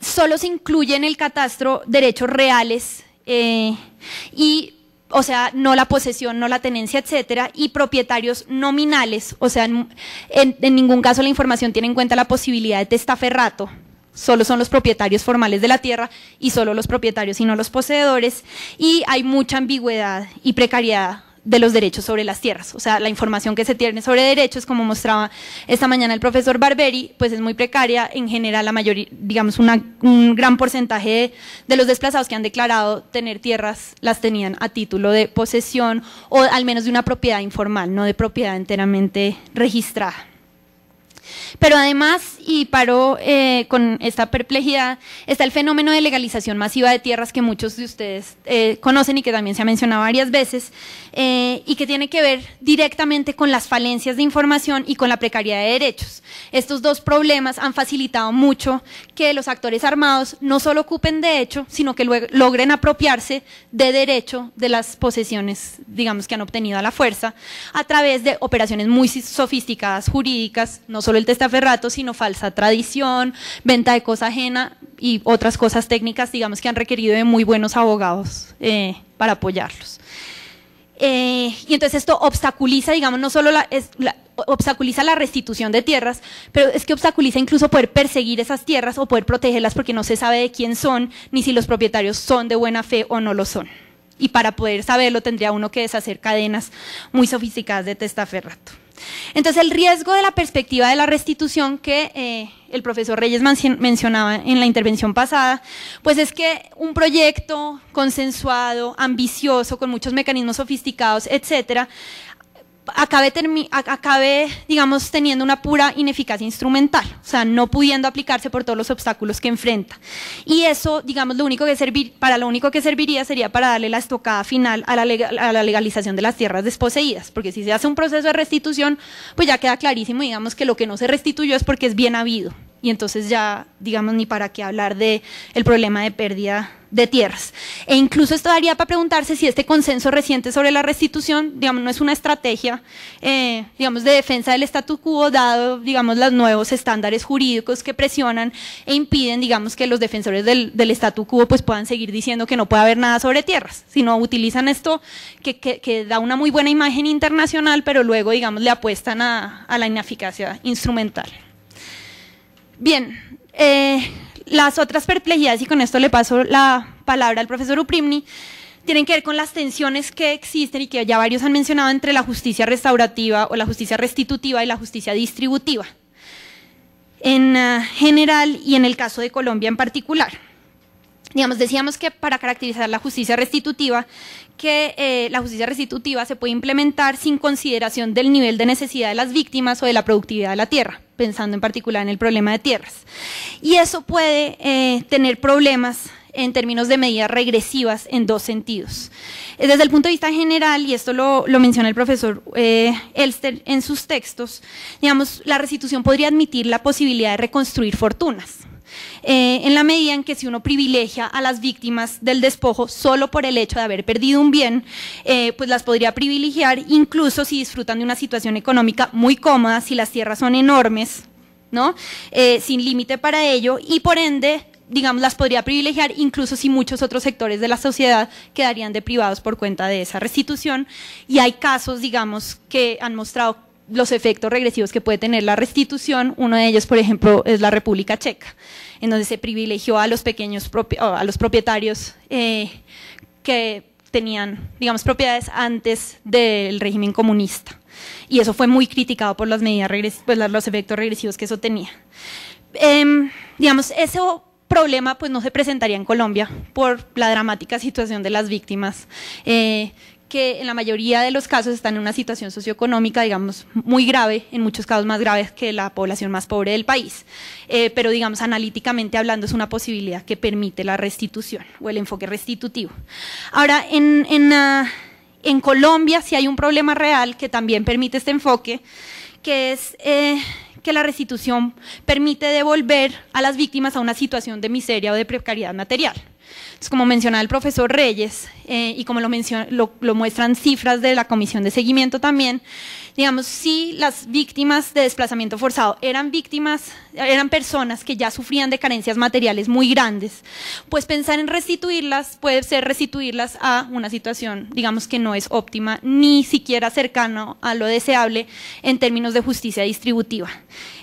solo se incluye en el catastro derechos reales o sea, no la posesión, no la tenencia, etcétera, y propietarios nominales, o sea, en ningún caso la información tiene en cuenta la posibilidad de testaferrato, solo son los propietarios formales de la tierra y solo los propietarios y no los poseedores, y hay mucha ambigüedad y precariedad de los derechos sobre las tierras, o sea, la información que se tiene sobre derechos, como mostraba esta mañana el profesor Barberi, pues es muy precaria. En general, la mayoría, digamos, un gran porcentaje de los desplazados que han declarado tener tierras las tenían a título de posesión o al menos de una propiedad informal, no de propiedad enteramente registrada. Pero además, y paro con esta perplejidad, está el fenómeno de legalización masiva de tierras que muchos de ustedes conocen y que también se ha mencionado varias veces, y que tiene que ver directamente con las falencias de información y con la precariedad de derechos. Estos dos problemas han facilitado mucho que los actores armados no solo ocupen de hecho, sino que logren apropiarse de derecho de las posesiones, digamos, que han obtenido a la fuerza, a través de operaciones muy sofisticadas jurídicas, no solo el testaferrato, sino falsa tradición, venta de cosa ajena y otras cosas técnicas, digamos, que han requerido de muy buenos abogados para apoyarlos. Y entonces esto obstaculiza, digamos, no solo obstaculiza la restitución de tierras, pero es que obstaculiza incluso poder perseguir esas tierras o poder protegerlas porque no se sabe de quién son, ni si los propietarios son de buena fe o no lo son. Y para poder saberlo tendría uno que deshacer cadenas muy sofisticadas de testaferrato. Entonces, el riesgo de la perspectiva de la restitución que el profesor Reyes mencionaba en la intervención pasada, pues es que un proyecto consensuado, ambicioso, con muchos mecanismos sofisticados, etcétera, acabe, digamos, teniendo una pura ineficacia instrumental, o sea, no pudiendo aplicarse por todos los obstáculos que enfrenta. Y eso, digamos, lo único que serviría sería para darle la estocada final a la legalización de las tierras desposeídas, porque si se hace un proceso de restitución, pues ya queda clarísimo, digamos, que lo que no se restituyó es porque es bien habido, y entonces ya, digamos, ni para qué hablar del problema de pérdida de tierras. E incluso esto daría para preguntarse si este consenso reciente sobre la restitución, digamos, no es una estrategia, digamos, de defensa del statu quo, dado, digamos, los nuevos estándares jurídicos que presionan e impiden, digamos, que los defensores del statu quo pues puedan seguir diciendo que no puede haber nada sobre tierras, sino utilizan esto que da una muy buena imagen internacional, pero luego, digamos, le apuestan a la ineficacia instrumental. Bien, las otras perplejidades, y con esto le paso la palabra al profesor Uprimni, tienen que ver con las tensiones que existen y que ya varios han mencionado entre la justicia restaurativa o la justicia restitutiva y la justicia distributiva, en general y en el caso de Colombia en particular. Digamos, decíamos que para caracterizar la justicia restitutiva, que la justicia restitutiva se puede implementar sin consideración del nivel de necesidad de las víctimas o de la productividad de la tierra, pensando en particular en el problema de tierras. Y eso puede tener problemas en términos de medidas regresivas en dos sentidos. Desde el punto de vista general, y esto lo menciona el profesor Elster en sus textos, digamos, la restitución podría admitir la posibilidad de reconstruir fortunas. En la medida en que si uno privilegia a las víctimas del despojo solo por el hecho de haber perdido un bien, pues las podría privilegiar incluso si disfrutan de una situación económica muy cómoda, si las tierras son enormes, ¿no? Sin límite para ello, y por ende, digamos, las podría privilegiar incluso si muchos otros sectores de la sociedad quedarían deprivados por cuenta de esa restitución. Y hay casos, digamos, que han mostrado los efectos regresivos que puede tener la restitución. Uno de ellos, por ejemplo, es la República Checa, en donde se privilegió a los pequeños a los propietarios que tenían, digamos, propiedades antes del régimen comunista. Y eso fue muy criticado por las medidas los efectos regresivos que eso tenía. Digamos, ese problema pues no se presentaría en Colombia por la dramática situación de las víctimas, que en la mayoría de los casos están en una situación socioeconómica, digamos, muy grave, en muchos casos más graves que la población más pobre del país, pero digamos, analíticamente hablando, es una posibilidad que permite la restitución o el enfoque restitutivo. Ahora, en Colombia sí hay un problema real que también permite este enfoque, que es que la restitución permite devolver a las víctimas a una situación de miseria o de precariedad material. Entonces, como mencionaba el profesor Reyes, y como lo muestran cifras de la Comisión de Seguimiento también, digamos, si las víctimas de desplazamiento forzado eran personas que ya sufrían de carencias materiales muy grandes, pues pensar en restituirlas puede ser restituirlas a una situación, digamos, que no es óptima, ni siquiera cercano a lo deseable en términos de justicia distributiva.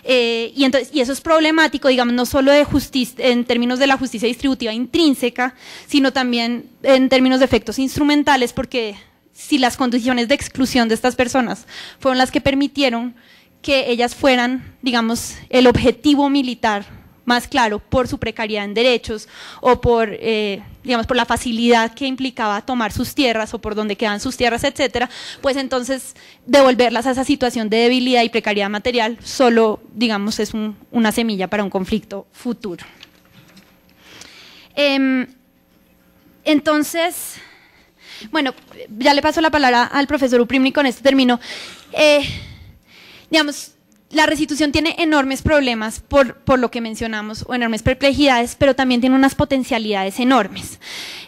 Y eso es problemático, digamos, no solo en términos de la justicia distributiva intrínseca, sino también en términos de efectos instrumentales, porque si las condiciones de exclusión de estas personas fueron las que permitieron que ellas fueran, digamos, el objetivo militar más claro por su precariedad en derechos o por, digamos, por la facilidad que implicaba tomar sus tierras o por donde quedan sus tierras, etcétera, pues entonces devolverlas a esa situación de debilidad y precariedad material solo, digamos, es una semilla para un conflicto futuro. Entonces, bueno, ya le paso la palabra al profesor Uprimni con este término. Digamos, la restitución tiene enormes problemas por lo que mencionamos, o enormes perplejidades, pero también tiene unas potencialidades enormes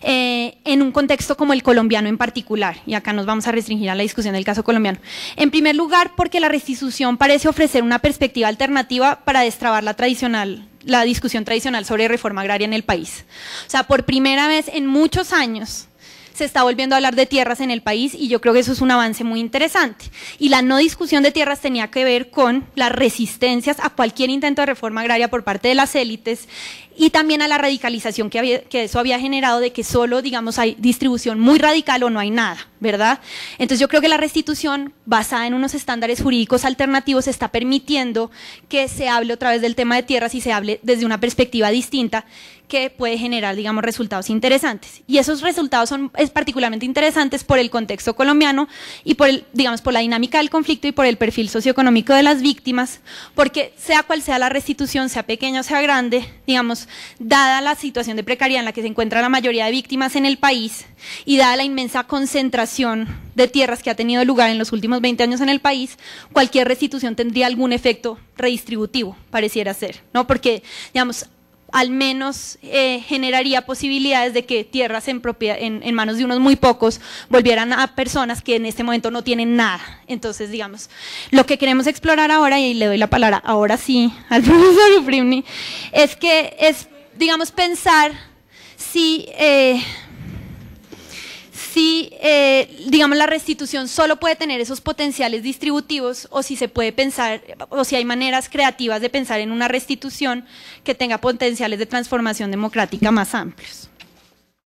en un contexto como el colombiano en particular, y acá nos vamos a restringir a la discusión del caso colombiano. En primer lugar, porque la restitución parece ofrecer una perspectiva alternativa para destrabar la discusión tradicional sobre reforma agraria en el país. O sea, por primera vez en muchos años se está volviendo a hablar de tierras en el país y yo creo que eso es un avance muy interesante. Y la no discusión de tierras tenía que ver con las resistencias a cualquier intento de reforma agraria por parte de las élites y también a la radicalización que eso había generado de que solo, digamos, hay distribución muy radical o no hay nada, ¿verdad? Entonces yo creo que la restitución basada en unos estándares jurídicos alternativos está permitiendo que se hable otra vez del tema de tierras y se hable desde una perspectiva distinta que puede generar, digamos, resultados interesantes. Y esos resultados son particularmente interesantes por el contexto colombiano y por la dinámica del conflicto y por el perfil socioeconómico de las víctimas, porque sea cual sea la restitución, sea pequeña o sea grande, digamos, dada la situación de precariedad en la que se encuentra la mayoría de víctimas en el país y dada la inmensa concentración de tierras que ha tenido lugar en los últimos 20 años en el país, cualquier restitución tendría algún efecto redistributivo, pareciera ser, ¿no? Porque, digamos, al menos generaría posibilidades de que tierras en manos de unos muy pocos volvieran a personas que en este momento no tienen nada. Entonces, digamos, lo que queremos explorar ahora, y le doy la palabra ahora sí al profesor Uprimni, es digamos, pensar si digamos, la restitución solo puede tener esos potenciales distributivos o si se puede pensar, o si hay maneras creativas de pensar en una restitución que tenga potenciales de transformación democrática más amplios.